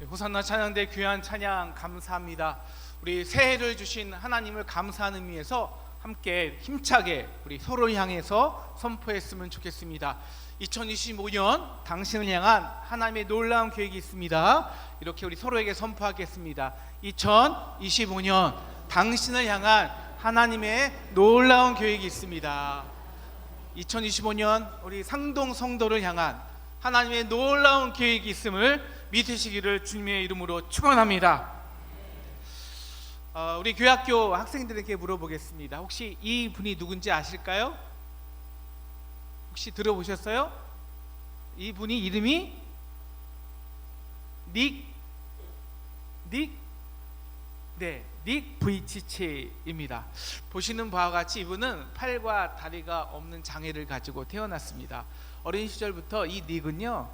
호산나 찬양대 귀한 찬양 감사합니다. 우리 새해를 주신 하나님을 감사하는 의미에서 함께 힘차게 우리 서로를 향해서 선포했으면 좋겠습니다. 2025년 당신을 향한 하나님의 놀라운 계획이 있습니다. 이렇게 우리 서로에게 선포하겠습니다. 2025년 당신을 향한 하나님의 놀라운 계획이 있습니다. 2025년 우리 상동 성도를 향한 하나님의 놀라운 계획이 있음을 믿으시기를 주님의 이름으로 축원합니다. 우리 교회학교 학생들에게 물어보겠습니다. 혹시 이 분이 누군지 아실까요? 혹시 들어보셨어요? 이 분이 이름이 닉 부이치치입니다. 보시는 바와 같이 이분은 팔과 다리가 없는 장애를 가지고 태어났습니다. 어린 시절부터 이 닉은요,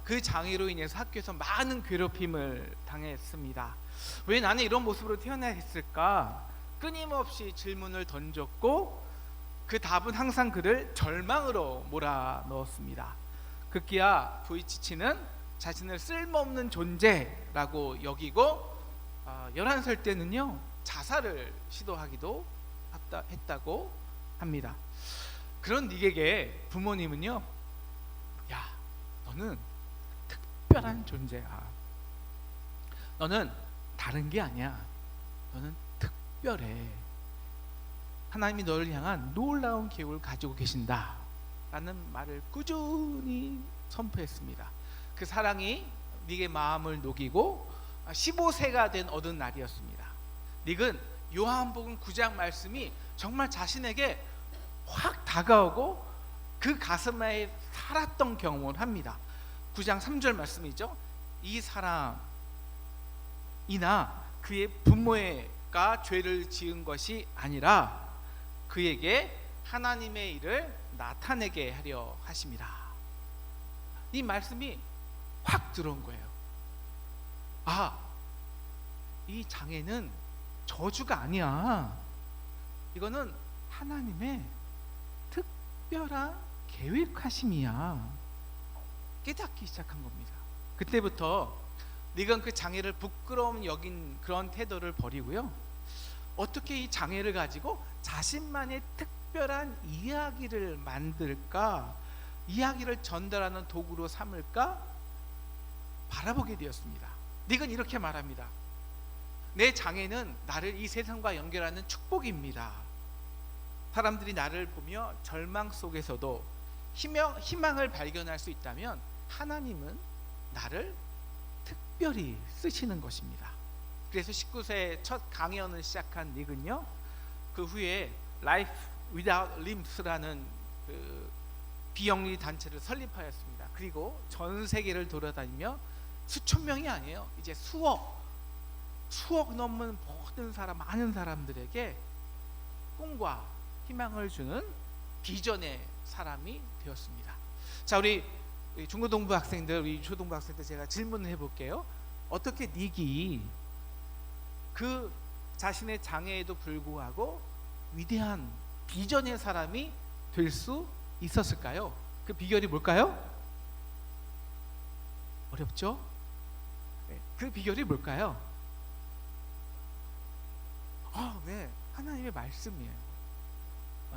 그 장애로 인해서 학교에서 많은 괴롭힘을 당했습니다. 왜 나는 이런 모습으로 태어났을까? 끊임없이 질문을 던졌고 그 답은 항상 그를 절망으로 몰아넣었습니다. 급기야 부이치치는 자신을 쓸모없는 존재라고 여기고 11살 때는요 자살을 시도하기도 했다고 합니다. 그런 닉에게 부모님은요, 야, 너는 특별한 존재야. 너는 다른 게 아니야. 너는 특별해. 하나님이 너를 향한 놀라운 계획을 가지고 계신다 라는 말을 꾸준히 선포했습니다. 그 사랑이 닉의 마음을 녹이고 15세가 된 어느 날이었습니다. 닉은 요한복음 9장 말씀이 정말 자신에게 확 다가오고 그 가슴에 살았던 경험을 합니다. 9장 3절 말씀이죠. 이 사람이나 그의 부모가 죄를 지은 것이 아니라 그에게 하나님의 일을 나타내게 하려 하심이라. 이 말씀이 확 들어온 거예요. 이 장애는 저주가 아니야. 이거는 하나님의 특별한 계획하심이야. 깨닫기 시작한 겁니다. 그때부터 닉은 그 장애를 부끄러움 여긴 그런 태도를 버리고요, 어떻게 이 장애를 가지고 자신만의 특별한 이야기를 만들까, 이야기를 전달하는 도구로 삼을까 바라보게 되었습니다. 닉은 이렇게 말합니다. 내 장애는 나를 이 세상과 연결하는 축복입니다. 사람들이 나를 보며 절망 속에서도 희망을 발견할 수 있다면 하나님은 나를 특별히 쓰시는 것입니다. 그래서 19세 첫 강연을 시작한 닉은요, 그 후에 Life Without Limbs라는 그 비영리 단체를 설립하였습니다. 그리고 전 세계를 돌아다니며 수천 명이 아니에요, 이제 수억 넘는 모든 사람, 많은 사람들에게 꿈과 희망을 주는 비전의 사람이 되었습니다. 자, 우리 중고등부 학생들, 우리 초등부 학생들 제가 질문을 해볼게요. 어떻게 닉이 그 자신의 장애에도 불구하고 위대한 비전의 사람이 될 수 있었을까요? 그 비결이 뭘까요? 어렵죠? 그 비결이 뭘까요? 네, 하나님의 말씀이에요.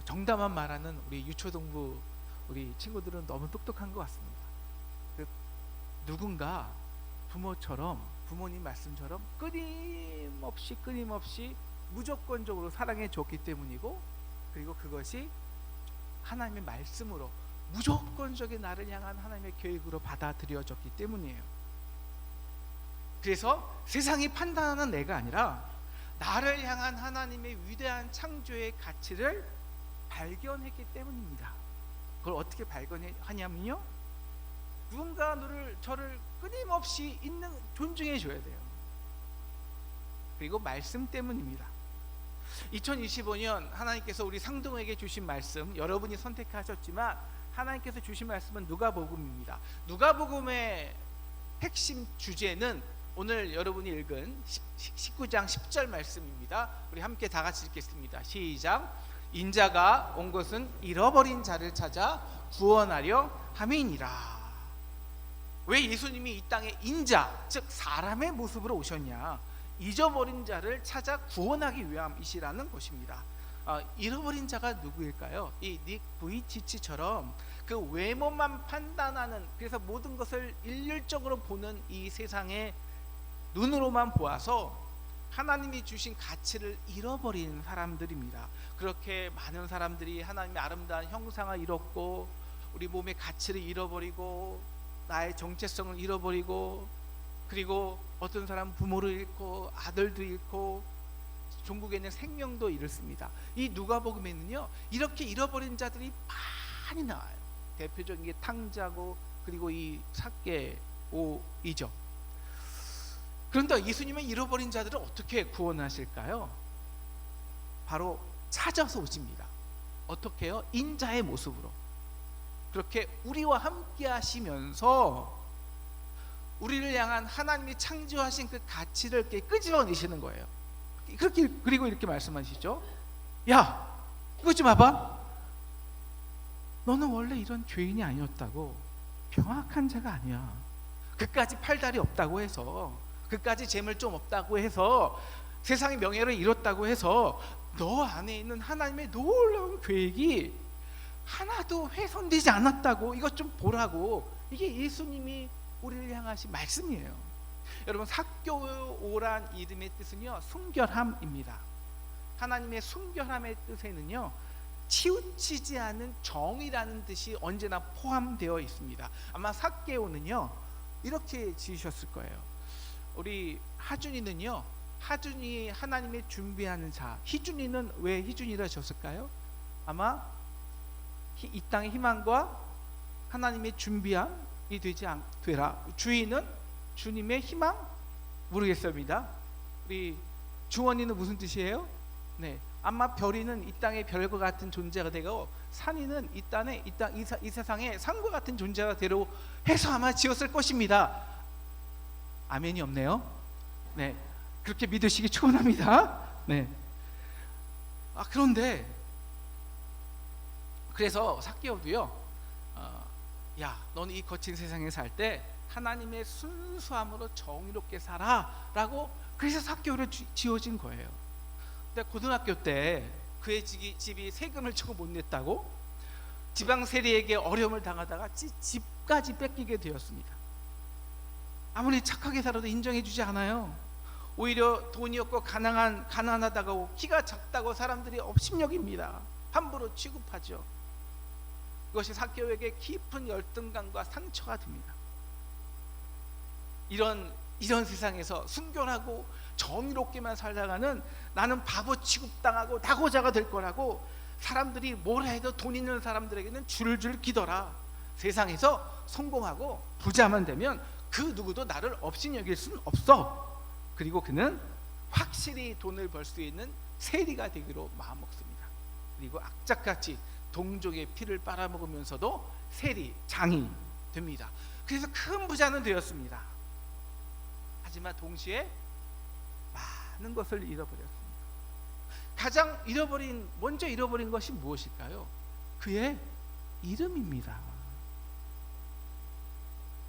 정답만 말하는 우리 유초등부 우리 친구들은 너무 똑똑한 것 같습니다. 누군가 부모님 말씀처럼 끊임없이 무조건적으로 사랑해 줬기 때문이고, 그리고 그것이 하나님의 말씀으로 무조건적인 나를 향한 하나님의 계획으로 받아들여졌기 때문이에요. 그래서 세상이 판단하는 내가 아니라 나를 향한 하나님의 위대한 창조의 가치를 발견했기 때문입니다. 그걸 어떻게 발견하냐면요, 누군가 저를 끊임없이 존중해 줘야 돼요. 그리고 말씀 때문입니다. 2025년 하나님께서 우리 상동에게 주신 말씀, 여러분이 선택하셨지만 하나님께서 주신 말씀은 누가복음입니다. 누가복음의 핵심 주제는 오늘 여러분이 읽은 19장 10절 말씀입니다. 우리 함께 다 같이 읽겠습니다. 시작. 인자가 온 것은 잃어버린 자를 찾아 구원하려 함이니라. 왜 예수님이 이 땅에 인자, 즉 사람의 모습으로 오셨냐? 잊어버린 자를 찾아 구원하기 위함이시라는 것입니다. 잃어버린 자가 누구일까요? 이 닉 부이치치처럼 그 외모만 판단하는, 그래서 모든 것을 일률적으로 보는 이 세상의 눈으로만 보아서 하나님이 주신 가치를 잃어버린 사람들입니다. 그렇게 많은 사람들이 하나님의 아름다운 형상을 잃었고, 우리 몸의 가치를 잃어버리고, 나의 정체성을 잃어버리고, 그리고 어떤 사람은 부모를 잃고 아들도 잃고 종국에는 생명도 잃습니다. 이 누가복음에는요, 이렇게 잃어버린 자들이 많이 나와요. 대표적인 게 탕자고, 그리고 이 삭개오이죠. 그런데 예수님은 잃어버린 자들을 어떻게 구원하실까요? 바로 찾아서 오십니다. 어떻게요? 인자의 모습으로. 그렇게 우리와 함께 하시면서 우리를 향한 하나님이 창조하신 그 가치를 이렇게 끄집어내시는 거예요. 그렇게, 그리고 이렇게 말씀하시죠. 야, 이거 좀 봐봐. 너는 원래 이런 죄인이 아니었다고. 병악한 자가 아니야. 그까지 팔다리 없다고 해서, 그까지 재물 좀 없다고 해서, 세상의 명예를 잃었다고 해서 너 안에 있는 하나님의 놀라운 계획이 하나도 훼손되지 않았다고. 이것 좀 보라고. 이게 예수님이 우리를 향하신 말씀이에요. 여러분, 삭개오란 이름의 뜻은요, 순결함입니다. 하나님의 순결함의 뜻에는요, 치우치지 않은 정이라는 뜻이 언제나 포함되어 있습니다. 아마 삭개오는요 이렇게 지으셨을 거예요. 우리 하준이는요, 하준이 하나님의 준비하는 자. 희준이는 왜 희준이라 졌을까요? 아마 이 땅의 희망과 하나님의 준비함이 되라. 주인은 주님의 희망? 모르겠습니다. 우리 주원이는 무슨 뜻이에요? 네, 아마 별이는 이 땅의 별과 같은 존재가 되고, 산이는 이 세상의 산과 같은 존재가 되려 해서 아마 지었을 것입니다. 아멘이 없네요. 네, 그렇게 믿으시기 축원합니다. 네. 그런데 그래서 삭개오도요, 야, 너는 이 거친 세상에 살 때 하나님의 순수함으로 정의롭게 살아라고, 그래서 삭개오를 지어진 거예요. 근데 고등학교 때 그의 집이 세금을 주고 못 냈다고 지방 세리에게 어려움을 당하다가 집까지 뺏기게 되었습니다. 아무리 착하게 살아도 인정해주지 않아요. 오히려 돈이 없고 가난하다고, 키가 작다고 사람들이 업신여깁니다. 함부로 취급하죠. 이것이 삭개오에게 깊은 열등감과 상처가 됩니다. 이런 세상에서 순결하고 정의롭게만 살다가는 나는 바보 취급당하고 낙오자가 될 거라고, 사람들이 뭐라 해도 돈 있는 사람들에게는 줄줄 기더라. 세상에서 성공하고 부자만 되면 그 누구도 나를 업신여길 수는 없어. 그리고 그는 확실히 돈을 벌 수 있는 세리가 되기로 마음먹습니다. 그리고 악착같이 동족의 피를 빨아먹으면서도 세리장이 됩니다. 그래서 큰 부자는 되었습니다. 하지만 동시에 많은 것을 잃어버렸습니다. 가장 먼저 잃어버린 것이 무엇일까요? 그의 이름입니다.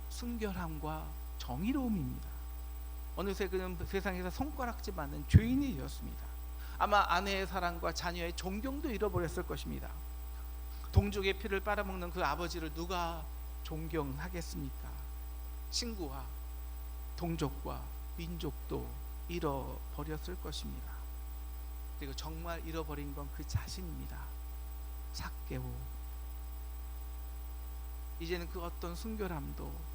순결함과 정의로움입니다. 어느새 그는 세상에서 손가락질 받는 죄인이 되었습니다. 아마 아내의 사랑과 자녀의 존경도 잃어버렸을 것입니다. 동족의 피를 빨아먹는 그 아버지를 누가 존경하겠습니까? 친구와 동족과 민족도 잃어버렸을 것입니다. 그리고 정말 잃어버린 건 그 자신입니다. 삭개오. 이제는 그 어떤 순결함도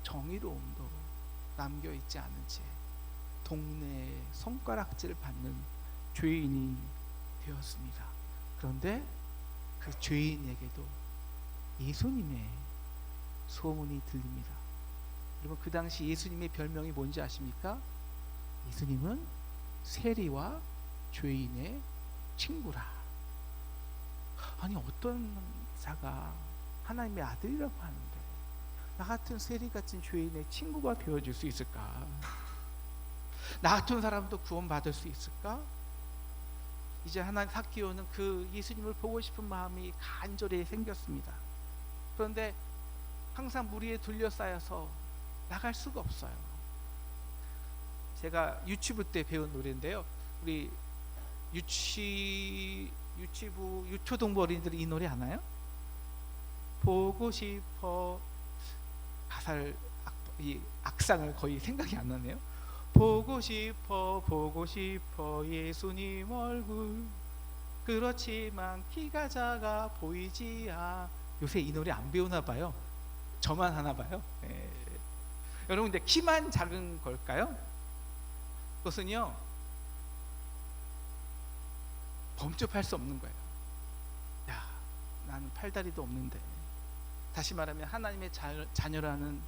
정의로움도 남겨있지 않은 채 동네에 손가락질 받는 죄인이 되었습니다. 그런데 그 죄인에게도 예수님의 소문이 들립니다. 여러분, 그 당시 예수님의 별명이 뭔지 아십니까? 예수님은 세리와 죄인의 친구라. 아니, 어떤 자가 하나님의 아들이라고 하는데 나 같은 세리 같은 죄인의 친구가 되어줄 수 있을까? 나 같은 사람도 구원받을 수 있을까? 이제 삭개오는 그 예수님을 보고 싶은 마음이 간절히 생겼습니다. 그런데 항상 무리에 둘러싸여서 나갈 수가 없어요. 제가 유치부 때 배운 노래인데요. 우리 유치부 유초동부 어린이들이 이 노래 아나요? 보고 싶어. 가사를 이 악상을 거의 생각이 안 나네요. 보고 싶어 예수님 얼굴, 그렇지만 키가 작아 보이지 않아. 요새 이 노래 안 배우나 봐요. 저만 하나 봐요. 여러분, 근데 키만 작은 걸까요? 그것은요, 범접할 수 없는 거예요. 야, 나는 팔다리도 없는데. 다시 말하면 하나님의 자녀라는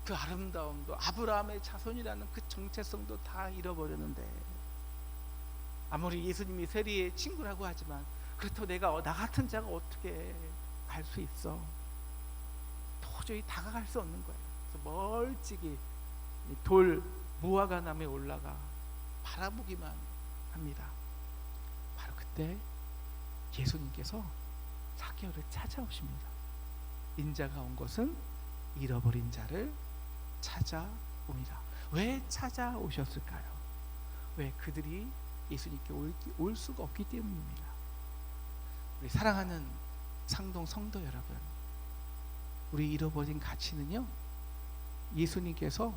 그 아름다움도, 아브라함의 자손이라는 그 정체성도 다 잃어버렸는데, 아무리 예수님이 세리의 친구라고 하지만 그렇다고 내가 나 같은 자가 어떻게 갈 수 있어? 도저히 다가갈 수 없는 거예요. 그래서 멀찍이 돌 무화과나무에 올라가 바라보기만 합니다. 바로 그때 예수님께서 삭개오를 찾아오십니다. 인자가 온 것은 잃어버린 자를 찾아옵니다. 왜 찾아오셨을까요? 왜? 그들이 예수님께 올 수가 없기 때문입니다. 우리 사랑하는 상동 성도 여러분, 우리 잃어버린 가치는요, 예수님께서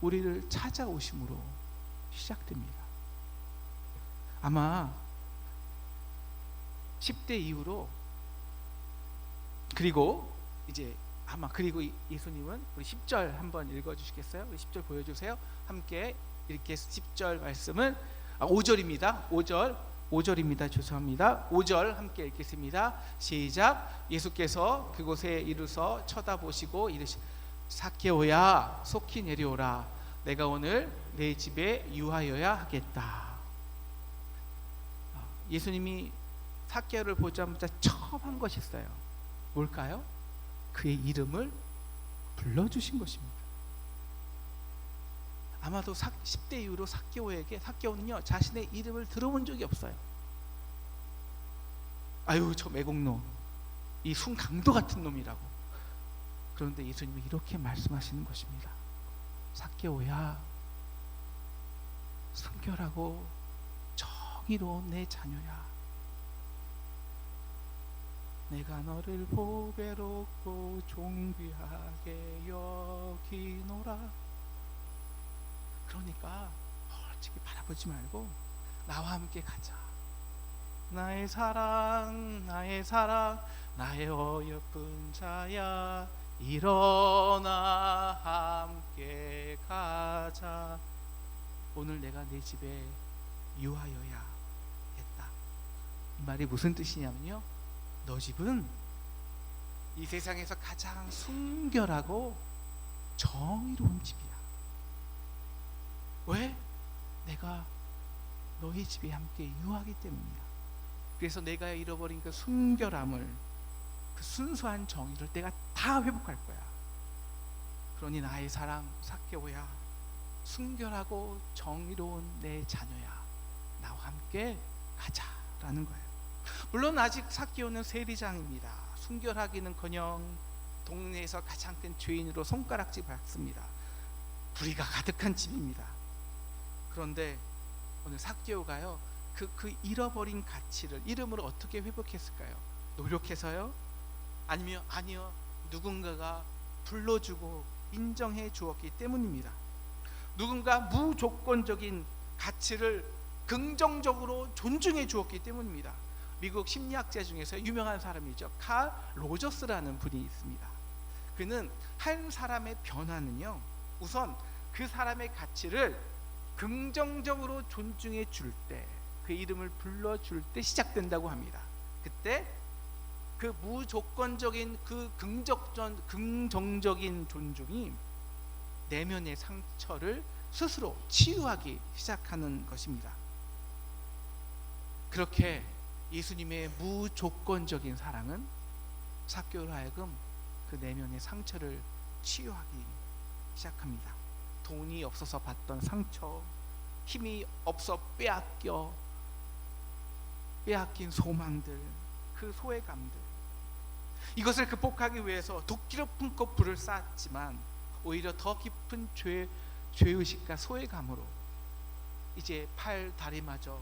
우리를 찾아오심으로 시작됩니다. 아마 10대 이후로, 그리고 예수님은 우리 10절 한번 읽어주시겠어요? 우리 10절 보여주세요. 함께 이렇게 10절 말씀을 5절입니다. 5절입니다. 죄송합니다. 5절 함께 읽겠습니다. 시작. 예수께서 그곳에 이르서 쳐다보시고 이르시, 삭개오야 속히 내려오라. 내가 오늘 내 집에 유하여야 하겠다. 예수님이 삭개오를 보자마자 처음 한 것이 있어요. 뭘까요? 그의 이름을 불러주신 것입니다. 아마도 10대 이후로 삭개오는요, 자신의 이름을 들어본 적이 없어요. 아유, 저 매국노, 이 순강도 같은 놈이라고. 그런데 예수님이 이렇게 말씀하시는 것입니다. 삭개오야, 순결하고 정의로운 내 자녀야, 내가 너를 보배롭고 존귀하게 여기노라. 그러니까 멀찍이 바라보지 말고 나와 함께 가자. 나의 사랑, 나의 어여쁜 자야, 일어나 함께 가자. 오늘 내가 내 집에 유하여야 했다. 이 말이 무슨 뜻이냐면요, 너 집은 이 세상에서 가장 순결하고 정의로운 집이야. 왜? 내가 너희 집에 함께 유하기 때문이야. 그래서 내가 잃어버린 그 순결함을, 그 순수한 정의를 내가 다 회복할 거야. 그러니 나의 사랑 삭개오야, 순결하고 정의로운 내 자녀야, 나와 함께 가자라는 거예요. 물론 아직 삭개오는 세리장입니다. 순결하기는커녕 동네에서 가장 큰 죄인으로 손가락질 받습니다. 불의가 가득한 집입니다. 그런데 오늘 삭개오가요, 그 잃어버린 가치를, 이름을 어떻게 회복했을까요? 노력해서요? 아니요, 누군가가 불러주고 인정해 주었기 때문입니다. 누군가 무조건적인 가치를 긍정적으로 존중해 주었기 때문입니다. 미국 심리학자 중에서 유명한 사람이죠. 칼 로저스라는 분이 있습니다. 그는 한 사람의 변화는요, 우선 그 사람의 가치를 긍정적으로 존중해 줄 때, 그 이름을 불러줄 때 시작된다고 합니다. 그때 그 무조건적인 그 긍정적인 존중이 내면의 상처를 스스로 치유하기 시작하는 것입니다. 그렇게 예수님의 무조건적인 사랑은 삭개오로 하여금 그 내면의 상처를 치유하기 시작합니다. 돈이 없어서 받던 상처, 힘이 없어 빼앗긴 소망들, 그 소외감들, 이것을 극복하기 위해서 도끼로 품고 불을 쌓았지만 오히려 더 깊은 죄의식과 소외감으로 이제 팔 다리마저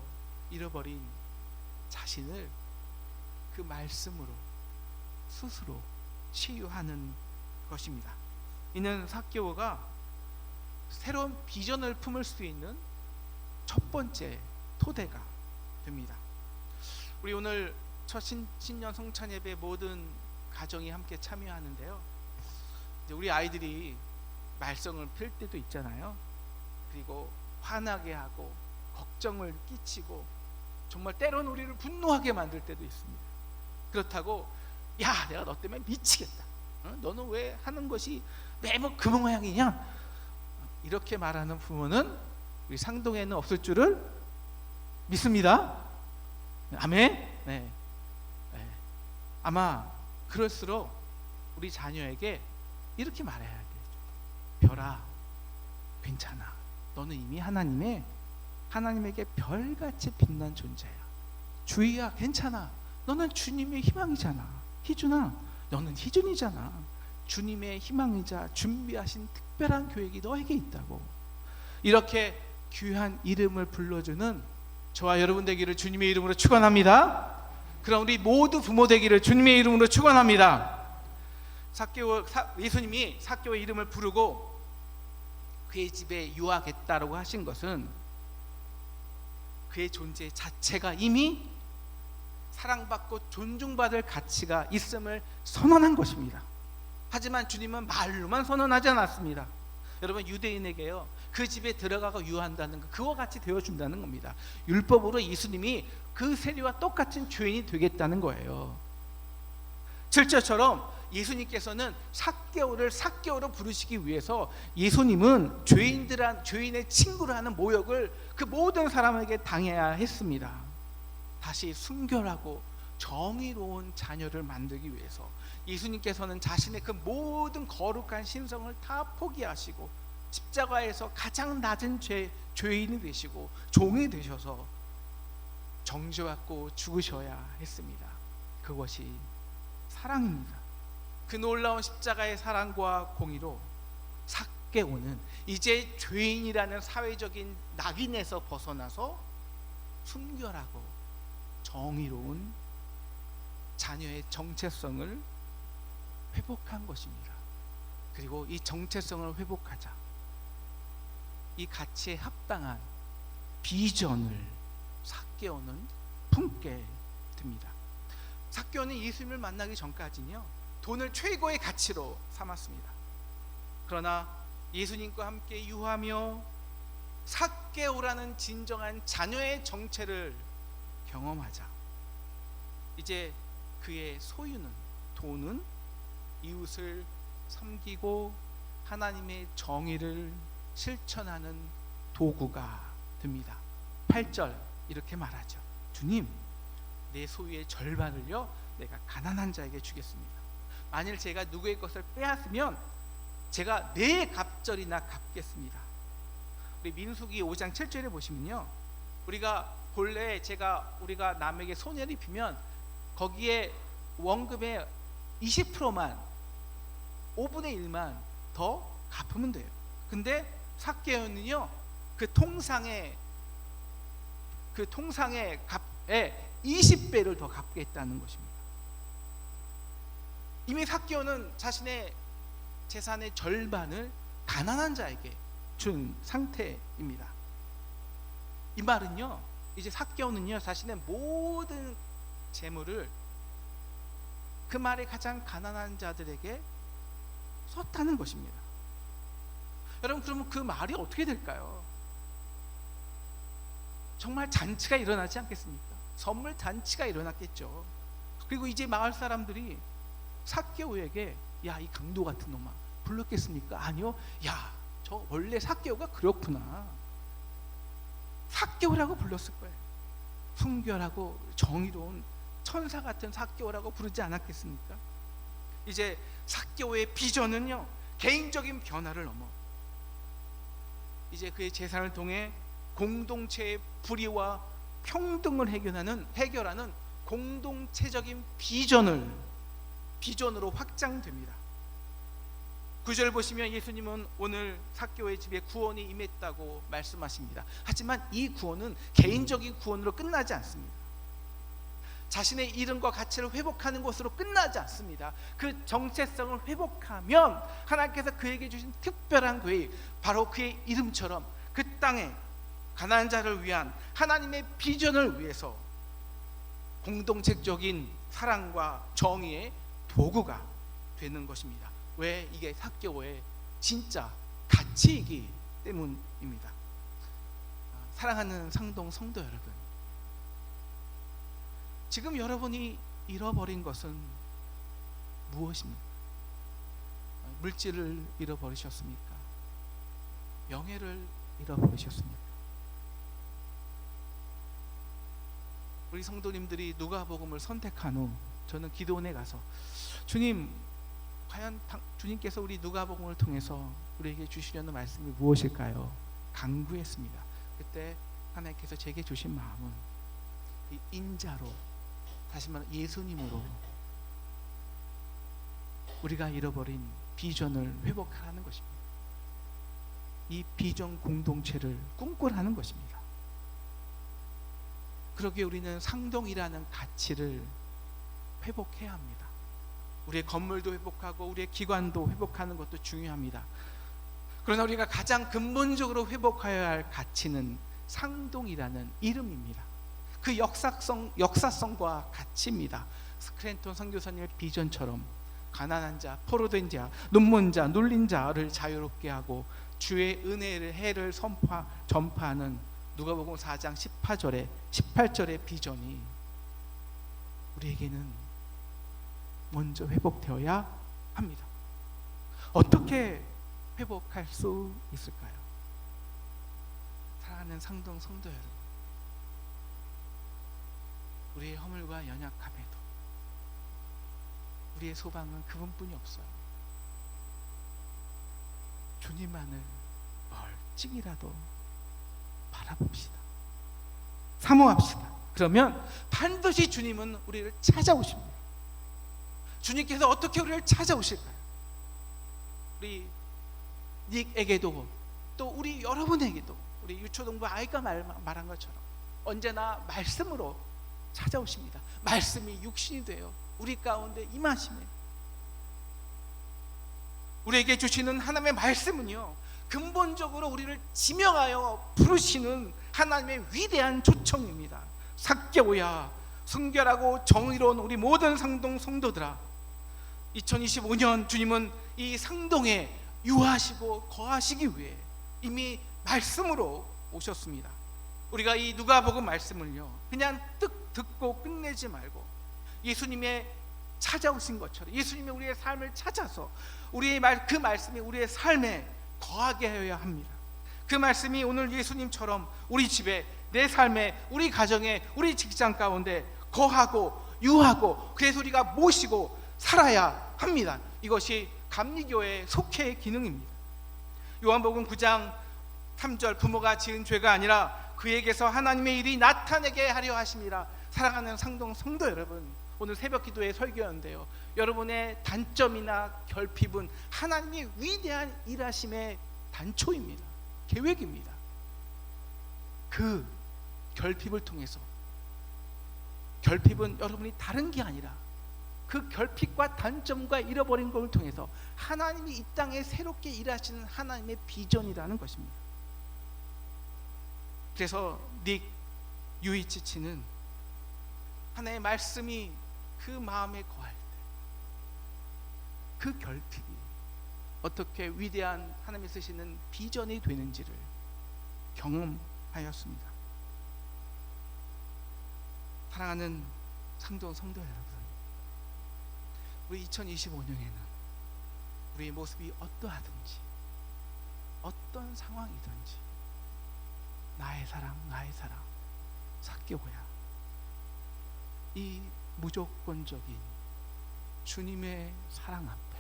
잃어버린 자신을 그 말씀으로 스스로 치유하는 것입니다. 이는 삭개오가 새로운 비전을 품을 수 있는 첫 번째 토대가 됩니다. 우리 오늘 첫 신년 성찬 예배 모든 가정이 함께 참여하는데요, 이제 우리 아이들이 말썽을 필 때도 있잖아요. 그리고 화나게 하고 걱정을 끼치고 정말 때로는 우리를 분노하게 만들 때도 있습니다. 그렇다고 야, 내가 너 때문에 미치겠다, 너는 왜 하는 것이 매번 그 모양이냐, 이렇게 말하는 부모는 우리 상동에는 없을 줄을 믿습니다. 아멘. 네. 아마 그럴수록 우리 자녀에게 이렇게 말해야 돼요. 별아, 괜찮아. 너는 이미 하나님에게 별같이 빛난 존재야. 주희야, 괜찮아. 너는 주님의 희망이잖아. 희준아, 너는 희준이잖아. 주님의 희망이자 준비하신 특별한 계획이 너에게 있다고. 이렇게 귀한 이름을 불러주는 저와 여러분 되기를 주님의 이름으로 축원합니다. 그럼 우리 모두 부모 되기를 주님의 이름으로 축원합니다. 예수님이 삭개오의 이름을 부르고 그의 집에 유하겠다라고 하신 것은 그의 존재 자체가 이미 사랑받고 존중받을 가치가 있음을 선언한 것입니다. 하지만 주님은 말로만 선언하지 않았습니다. 여러분, 유대인에게요, 그 집에 들어가고 유한다는 것, 그와 같이 되어준다는 겁니다. 율법으로 예수님이 그 세리와 똑같은 죄인이 되겠다는 거예요. 7절처럼 예수님께서는 삭개오로 부르시기 위해서 예수님은 죄인의 친구를 하는 모욕을 그 모든 사람에게 당해야 했습니다. 다시 순결하고 정의로운 자녀를 만들기 위해서 예수님께서는 자신의 그 모든 거룩한 신성을 다 포기하시고 십자가에서 가장 낮은 죄인이 되시고 종이 되셔서 정죄받고 죽으셔야 했습니다. 그것이 사랑입니다. 그 놀라운 십자가의 사랑과 공의로 삭개오는 이제 죄인이라는 사회적인 낙인에서 벗어나서 순결하고 정의로운 자녀의 정체성을 회복한 것입니다. 그리고 이 정체성을 회복하자 이 가치에 합당한 비전을 삭개오는 품게 됩니다. 삭개오는 예수님을 만나기 전까지는요, 돈을 최고의 가치로 삼았습니다. 그러나 예수님과 함께 유하며 삭개오라는 진정한 자녀의 정체를 경험하자 이제 그의 소유는, 돈은 이웃을 섬기고 하나님의 정의를 실천하는 도구가 됩니다. 8절 이렇게 말하죠. 주님, 내 소유의 절반을요 내가 가난한 자에게 주겠습니다. 만일 제가 누구의 것을 빼앗으면 제가 네 갑절이나 갚겠습니다. 우리 민수기 5장 7절에 보시면요, 우리가 본래 우리가 남에게 손해를 입히면 거기에 원금의 20%만 5분의 1만 더 갚으면 돼요. 근데 삭개오는요 그 통상의 값에 20배를 더 갚겠다는 것입니다. 이미 삭개오는 자신의 재산의 절반을 가난한 자에게 준 상태입니다. 이 말은요, 이제 삭개오는요 자신의 모든 재물을 그 말에 가장 가난한 자들에게 썼다는 것입니다. 여러분, 그러면 그 말이 어떻게 될까요? 정말 잔치가 일어나지 않겠습니까? 선물 잔치가 일어났겠죠. 그리고 이제 마을 사람들이 삭개오에게 야, 이 강도 같은 놈아 불렀겠습니까? 아니요. 야, 저 원래 삭개오가 그렇구나. 삭개오라고 불렀을 거예요. 순결하고 정의로운 천사 같은 삭개오라고 부르지 않았겠습니까? 이제 삭개오의 비전은요, 개인적인 변화를 넘어 이제 그의 재산을 통해 공동체의 불의와 평등을 해결하는 공동체적인 비전을 비전으로 확장됩니다. 9절 보시면 예수님은 오늘 삭개오의 집에 구원이 임했다고 말씀하십니다. 하지만 이 구원은 개인적인 구원으로 끝나지 않습니다. 자신의 이름과 가치를 회복하는 것으로 끝나지 않습니다. 그 정체성을 회복하면 하나님께서 그에게 주신 특별한 계획, 바로 그의 이름처럼 그 땅에 가난한 자를 위한 하나님의 비전을 위해서 공동체적인 사랑과 정의의 도구가 되는 것입니다. 왜? 이게 삭개오의 진짜 가치이기 때문입니다. 사랑하는 상동 성도 여러분, 지금 여러분이 잃어버린 것은 무엇입니까? 물질을 잃어버리셨습니까? 명예를 잃어버리셨습니까? 우리 성도님들이 누가복음을 선택한 후 저는 기도원에 가서 주님, 과연 주님께서 우리 누가복음을 통해서 우리에게 주시려는 말씀이 무엇일까요? 간구했습니다. 그때 하나님께서 제게 주신 마음은 이 인자로, 다시 말해 예수님으로 우리가 잃어버린 비전을 회복하라는 것입니다. 이 비전 공동체를 꿈꾸라는 것입니다. 그러기에 우리는 상동이라는 가치를 회복해야 합니다. 우리의 건물도 회복하고 우리의 기관도 회복하는 것도 중요합니다. 그러나 우리가 가장 근본적으로 회복해야 할 가치는 상동이라는 이름입니다. 그 역사성과 가치입니다. 스크랜턴 선교사님의 비전처럼 가난한 자, 포로된 자, 눈먼 자, 눌린 자를 자유롭게 하고 주의 은혜를 해를 전파하는 누가복음 4장 18절의 비전이 우리에게는 먼저 회복되어야 합니다. 어떻게 회복할 수 있을까요? 사랑하는 상동 성도 여러분, 우리의 허물과 연약함에도 우리의 소망은 그분뿐이 없어요. 주님만을 멀찍이라도 바라봅시다. 사모합시다. 그러면 반드시 주님은 우리를 찾아오십니다. 주님께서 어떻게 우리를 찾아오실까요? 우리 닉에게도 또 우리 여러분에게도, 우리 유초동부 아이가 말한 것처럼 언제나 말씀으로 찾아오십니다. 말씀이 육신이 되어 우리 가운데 임하시며 우리에게 주시는 하나님의 말씀은요, 근본적으로 우리를 지명하여 부르시는 하나님의 위대한 초청입니다. 삭개오야, 순결하고 정의로운 우리 모든 상동 성도들아, 2025년 주님은 이 상동에 유하시고 거하시기 위해 이미 말씀으로 오셨습니다. 우리가 이 누가복음 말씀을요, 그냥 듣고 끝내지 말고 예수님의 찾아오신 것처럼 예수님의 우리의 삶을 찾아서 그 말씀이 우리의 삶에 거하게 하여야 합니다. 그 말씀이 오늘 예수님처럼 우리 집에, 내 삶에, 우리 가정에, 우리 직장 가운데 거하고 유하고, 그래서 우리가 모시고 살아야 합니다. 이것이 감리교의 속회의 기능입니다. 요한복음 9장 3절, 부모가 지은 죄가 아니라 그에게서 하나님의 일이 나타내게 하려 하심이라. 사랑하는 상동 성도 여러분, 오늘 새벽 기도의 설교였는데요, 여러분의 단점이나 결핍은 하나님의 위대한 일하심의 단초입니다. 계획입니다. 그 결핍을 통해서, 결핍은 여러분이 다른 게 아니라 그 결핍과 단점과 잃어버린 것을 통해서 하나님이 이 땅에 새롭게 일하시는 하나님의 비전이라는 것입니다. 그래서 닉 유이치치는 하나님의 말씀이 그 마음에 거할 때 그 결핍이 어떻게 위대한 하나님이 쓰시는 비전이 되는지를 경험하였습니다. 사랑하는 상동 성도 여러분, 우리 2025년에는 우리의 모습이 어떠하든지 어떤 상황이든지 나의 사랑 삭개오야, 이 무조건적인 주님의 사랑 앞에,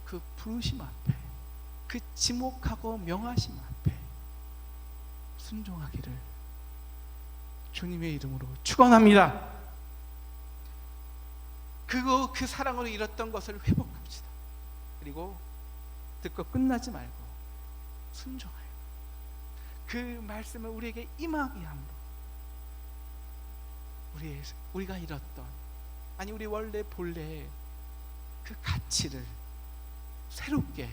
그 부르심 앞에, 그 지목하고 명하심 앞에 순종하기를 주님의 이름으로 축원합니다. 그 사랑으로 잃었던 것을 회복합시다. 그리고 듣고 끝나지 말고 순종하여 그 말씀을 우리에게 임하게 함으로 우리가 잃었던, 아니 우리 원래 본래의 그 가치를 새롭게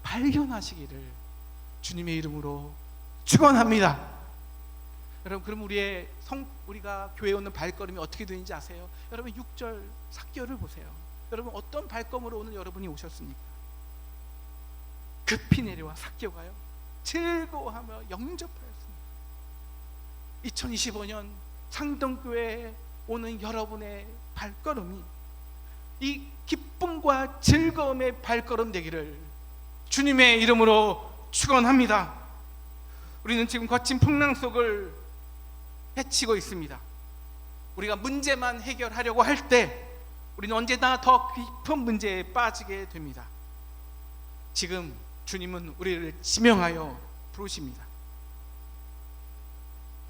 발견하시기를 주님의 이름으로 축원합니다. 여러분, 그럼 우리가 교회에 오는 발걸음이 어떻게 되는지 아세요? 여러분 6절 삭개를 보세요. 여러분 어떤 발걸음으로 오늘 여러분이 오셨습니까? 급히 내려와 삭개가요 즐거워하며 영접하였습니다. 2025년 상동교회에 오는 여러분의 발걸음이 이 기쁨과 즐거움의 발걸음 되기를 주님의 이름으로 축원합니다. 우리는 지금 거친 풍랑 속을 헤치고 있습니다. 우리가 문제만 해결하려고 할 때 우리는 언제나 더 깊은 문제에 빠지게 됩니다. 지금 주님은 우리를 지명하여 부르십니다.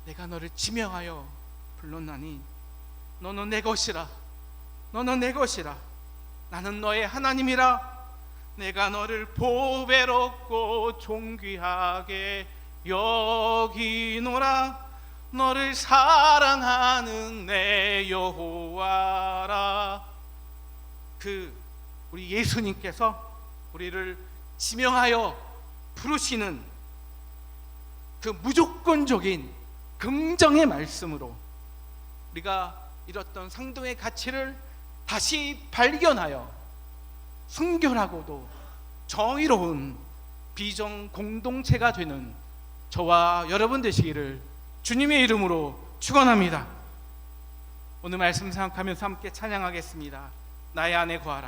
내가 너를 지명하여 불렀나니 너는 내 것이라, 너는 내 것이라, 나는 너의 하나님이라. 내가 너를 보배롭고 존귀하게 여기노라. 너를 사랑하는 내 여호와라. 우리 예수님께서 우리를 지명하여 부르시는 그 무조건적인 긍정의 말씀으로 우리가 잃었던 상동의 가치를 다시 발견하여 순결하고도 정의로운 비전 공동체가 되는 저와 여러분 되시기를 주님의 이름으로 축원합니다. 오늘 말씀 생각하면서 함께 찬양하겠습니다. 나의 안에 거하라.